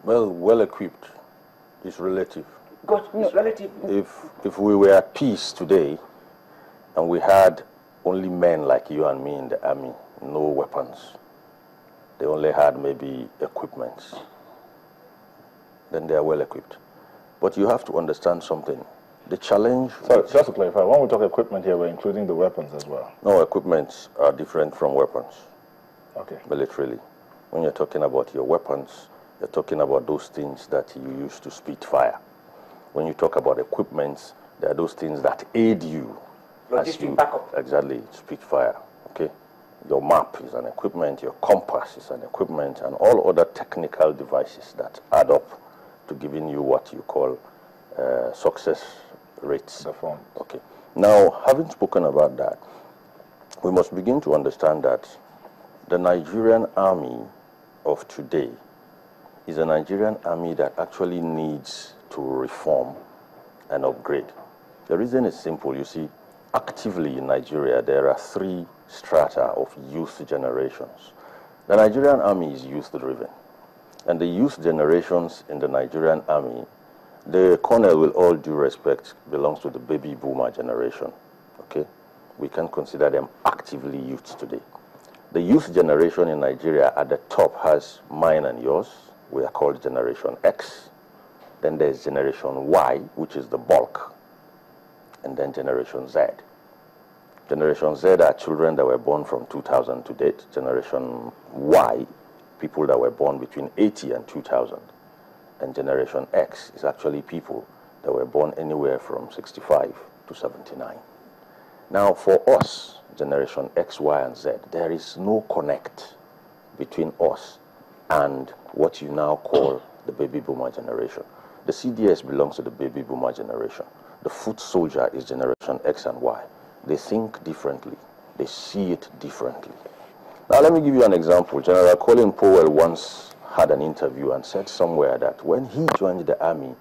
Well equipped is relative. God, it's relative. If we were at peace today and we had only men like you and me in the army, no weapons, they only had maybe equipments, then they are well equipped. But you have to understand something. The challenge... So just to clarify, when we talk equipment here, we're including the weapons as well? No, equipments are different from weapons. Okay. Militarily. When you're talking about your weapons, you're talking about those things that you use to spit fire. When you talk about equipments, there are those things that aid you. Logistic backup. Exactly, spit fire. Okay. Your map is an equipment, your compass is an equipment, and all other technical devices that add up to giving you what you call success rates. Okay. Now, having spoken about that, we must begin to understand that the Nigerian army of today is a Nigerian army that actually needs to reform and upgrade. The reason is simple. You see, actively in Nigeria, there are three strata of youth generations. The Nigerian army is youth-driven. And the youth generations in the Nigerian army, the colonel, with all due respect, belongs to the baby boomer generation. Okay? We can consider them actively youths today. The youth generation in Nigeria at the top has mine and yours. We are called Generation X. Then there's Generation Y, which is the bulk. And then Generation Z. Generation Z are children that were born from 2000 to date. Generation Y, people that were born between 80 and 2000. And Generation X is actually people that were born anywhere from 65 to 79. Now, for us, Generation X, Y, and Z, there is no connect between us and what you now call the baby boomer generation. The CDS belongs to the baby boomer generation. The foot soldier is Generation X and Y. They think differently. They see it differently. Now, let me give you an example. General Colin Powell once had an interview and said somewhere that when he joined the army,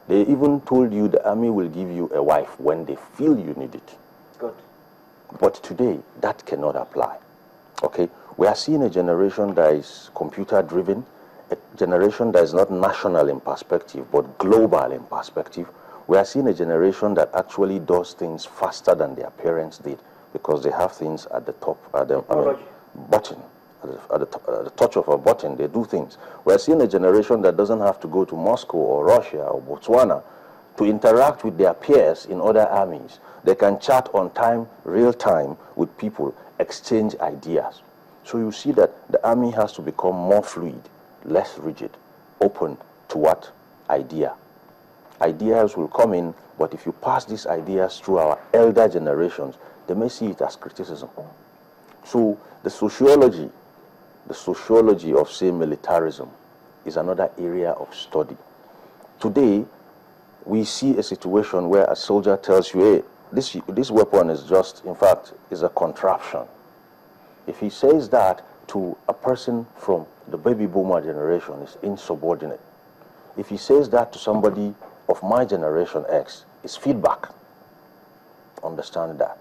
they even told you the army will give you a wife when they feel you need it. Good. But today, that cannot apply. Okay? We are seeing a generation that is computer-driven, a generation that is not national in perspective, but global in perspective. We are seeing a generation that actually does things faster than their parents did because they have things at the top, button. At the touch of a button, they do things. We're seeing a generation that doesn't have to go to Moscow or Russia or Botswana to interact with their peers in other armies. They can chat on time, real time, with people, exchange ideas. So you see that the army has to become more fluid, less rigid, open to what? Idea. Ideas will come in, but if you pass these ideas through our elder generations, they may see it as criticism. So the sociology of, say, militarism is another area of study. Today, we see a situation where a soldier tells you, hey, this weapon is just, in fact, is a contraption. If he says that to a person from the baby boomer generation, it's insubordinate. If he says that to somebody of my generation X, it's feedback. Understand that.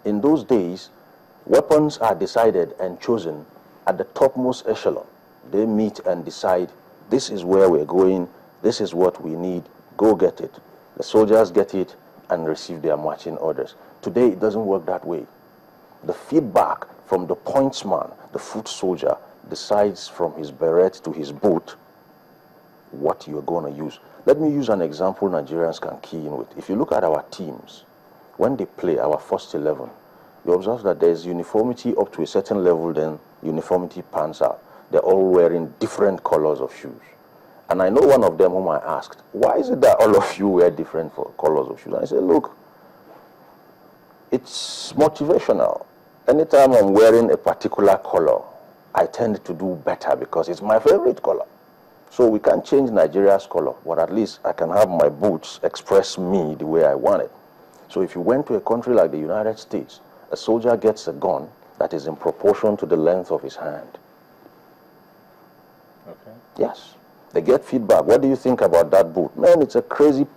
In those days, weapons are decided and chosen at the topmost echelon. They meet and decide, this is where we're going, this is what we need, go get it. The soldiers get it and receive their marching orders. Today, it doesn't work that way. The feedback from the pointsman, the foot soldier, decides from his beret to his boot what you're going to use. Let me use an example Nigerians can key in with. If you look at our teams, when they play our first 11, you observe that there's uniformity up to a certain level, then uniformity pans out. They're all wearing different colors of shoes. And I know one of them whom I asked, why is it that all of you wear different colors of shoes? And I said, look, it's motivational. Anytime I'm wearing a particular color, I tend to do better because it's my favorite color. So we can't change Nigeria's color, but at least I can have my boots express me the way I want it. So if you went to a country like the United States, a soldier gets a gun that is in proportion to the length of his hand. Okay. Yes. They get feedback. What do you think about that boot? Man, it's a crazy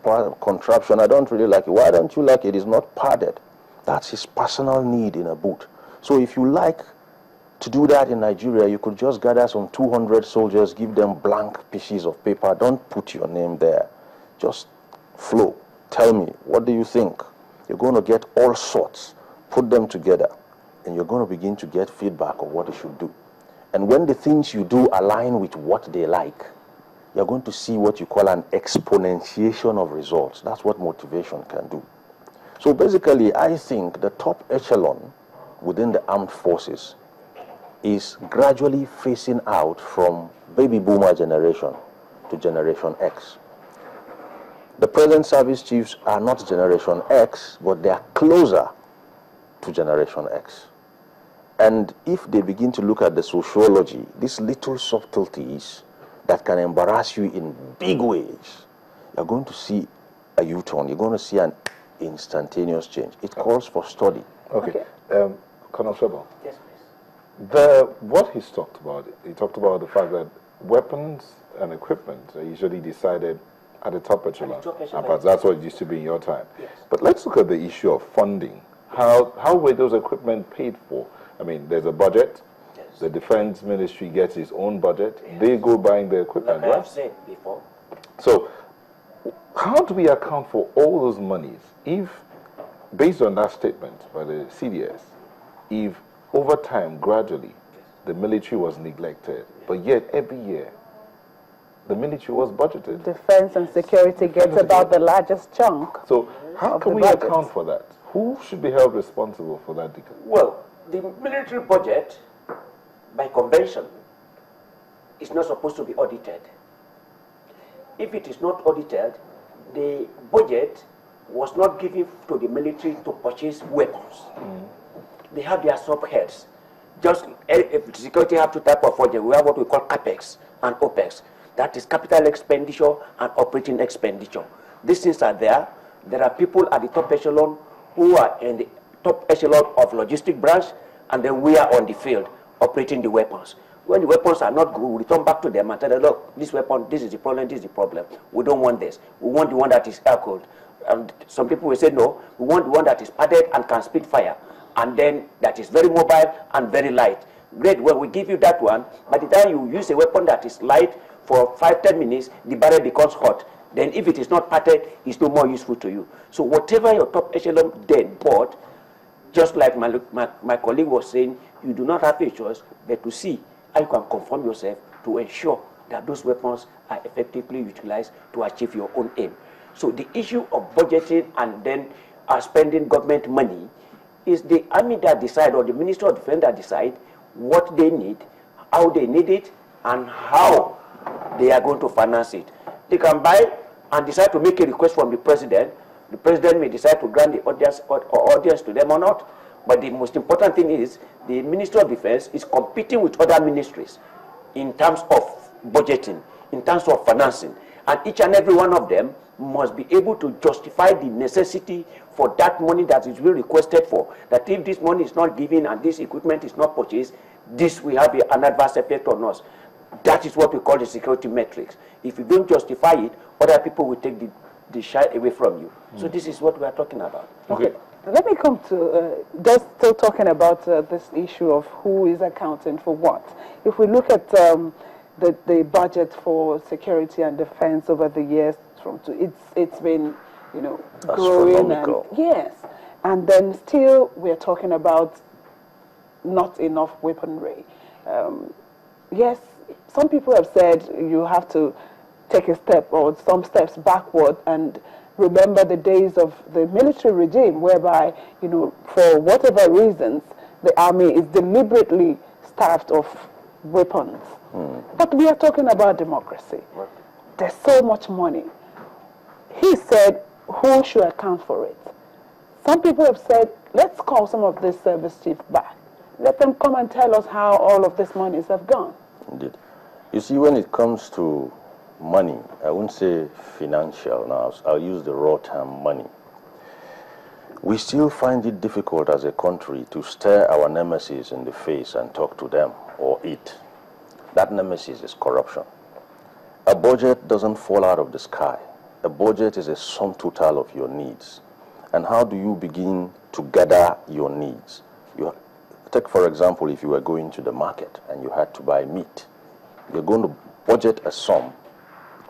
contraption. I don't really like it. Why don't you like it? It's not padded. That's his personal need in a boot. So if you like To do that in Nigeria, you could just gather some 200 soldiers, give them blank pieces of paper. Don't put your name there. Just flow. Tell me, what do you think? You're going to get all sorts. Put them together. And you're going to begin to get feedback of what you should do. And when the things you do align with what they like, you're going to see what you call an exponentiation of results. That's what motivation can do. So basically, I think the top echelon within the armed forces is gradually phasing out from baby boomer generation to Generation X. The present service chiefs are not Generation X, but they are closer to Generation X. And if they begin to look at the sociology, these little subtleties that can embarrass you in big ways, you're going to see a U-turn. You're going to see an instantaneous change. It calls for study. Okay. Colonel Shebo. Yes, please. What he talked about the fact that weapons and equipment are usually decided at the top echelon. And perhaps that's what it used to be in your time. Yes. But let's look at the issue of funding. How were those equipment paid for? I mean, there's a budget. Yes. The Defense Ministry gets its own budget. Yes. They go buying the equipment, like right? I've said before. So, how do we account for all those monies if, based on that statement by the CDS, if over time, gradually, the military was neglected, but yet every year, the military was budgeted? Defense and security gets about the largest chunk. So how can we account for that? Who should be held responsible for that? Well, the military budget, by convention, is not supposed to be audited. If it is not audited, the budget was not given to the military to purchase weapons. They have their subheads. Just if security have two types of budget, we have what we call CAPEX and OPEX. That is capital expenditure and operating expenditure. These things are there. There are people at the top echelon who are in the top echelon of logistic branch, and then we are on the field operating the weapons. When the weapons are not good, we return back to them and tell them, look, this weapon, this is the problem, this is the problem. We don't want this. We want the one that is air-cooled. And some people will say, no, we want the one that is padded and can spit fire, and then that is very mobile and very light. Great, well, we give you that one. By the time you use a weapon that is light for 5-10 minutes, the barrel becomes hot. Then if it is not padded, it's no more useful to you. So whatever your top echelon then bought, just like my colleague was saying, you do not have a choice but to see how you can conform yourself to ensure that those weapons are effectively utilized to achieve your own aim. So the issue of budgeting and then spending government money is the army that decide, or the Ministry of Defense that decide what they need, how they need it, and how they are going to finance it. They can buy and decide to make a request from the president. The president may decide to grant the audience to them or not. But the most important thing is the Ministry of Defense is competing with other ministries in terms of budgeting, in terms of financing. And each and every one of them must be able to justify the necessity for that money that is being requested for. That if this money is not given and this equipment is not purchased, this will have an adverse effect on us. That is what we call the security metrics. If you don't justify it, other people will take the shine away from you. So this is what we are talking about. Okay. Let me come to, just still talking about this issue of who is accounting for what. If we look at the budget for security and defense over the years, it's been, you know, growing. And, yes. And then still we're talking about not enough weaponry. Yes, some people have said you have to take a step or some steps backward and remember the days of the military regime whereby, you know, for whatever reasons, the army is deliberately starved of weapons. But we are talking about democracy. There's so much money. He said, who should account for it? Some people have said, let's call some of these service chiefs back. Let them come and tell us how all of these monies have gone. Indeed. You see, when it comes to money, I wouldn't say financial now, I'll use the raw term money. We still find it difficult as a country to stare our nemesis in the face and talk to them or it. That nemesis is corruption. A budget doesn't fall out of the sky. A budget is a sum total of your needs. And how do you begin to gather your needs? take, for example, if you were going to the market and you had to buy meat, you're going to budget a sum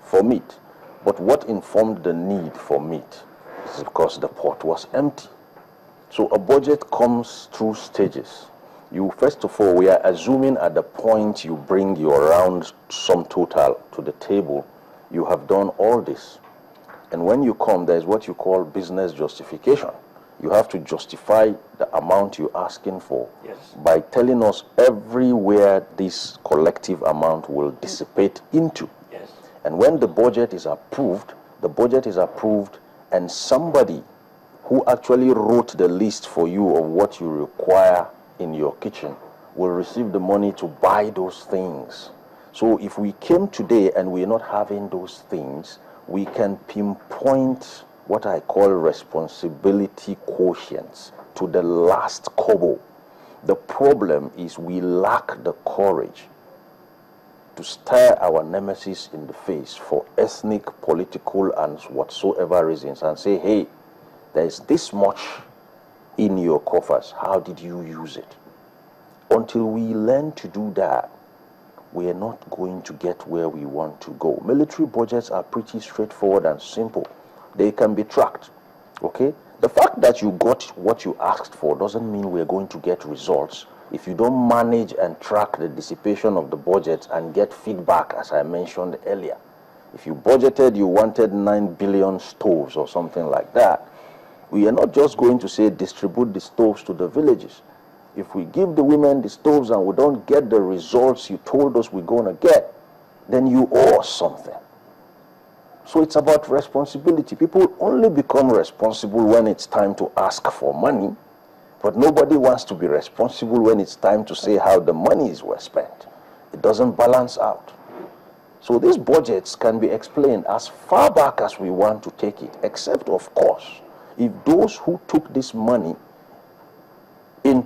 for meat. But what informed the need for meat is because the pot was empty. So a budget comes through stages. You, first of all, we are assuming at the point you bring your round sum total to the table, you have done all this. And when you come, there's what you call business justification. You have to justify the amount you're asking for by telling us everywhere this collective amount will dissipate into. And when the budget is approved and somebody who actually wrote the list for you of what you require in your kitchen will receive the money to buy those things. So if we came today and we're not having those things, we can pinpoint what I call responsibility quotients to the last kobo. The problem is we lack the courage to stare our nemesis in the face for ethnic, political, and whatsoever reasons and say, hey, there's this much in your coffers. How did you use it? Until we learn to do that, we are not going to get where we want to go. Military budgets are pretty straightforward and simple. They can be tracked, okay? The fact that you got what you asked for doesn't mean we're going to get results if you don't manage and track the dissipation of the budget and get feedback, as I mentioned earlier. If you budgeted, you wanted 9 billion stoves or something like that, we are not just going to say distribute the stoves to the villages. If we give the women the stoves and we don't get the results you told us we're going to get, then you owe us something. So it's about responsibility. People only become responsible when it's time to ask for money, but nobody wants to be responsible when it's time to say how the monies were spent. It doesn't balance out. So these budgets can be explained as far back as we want to take it, except, of course, if those who took this money in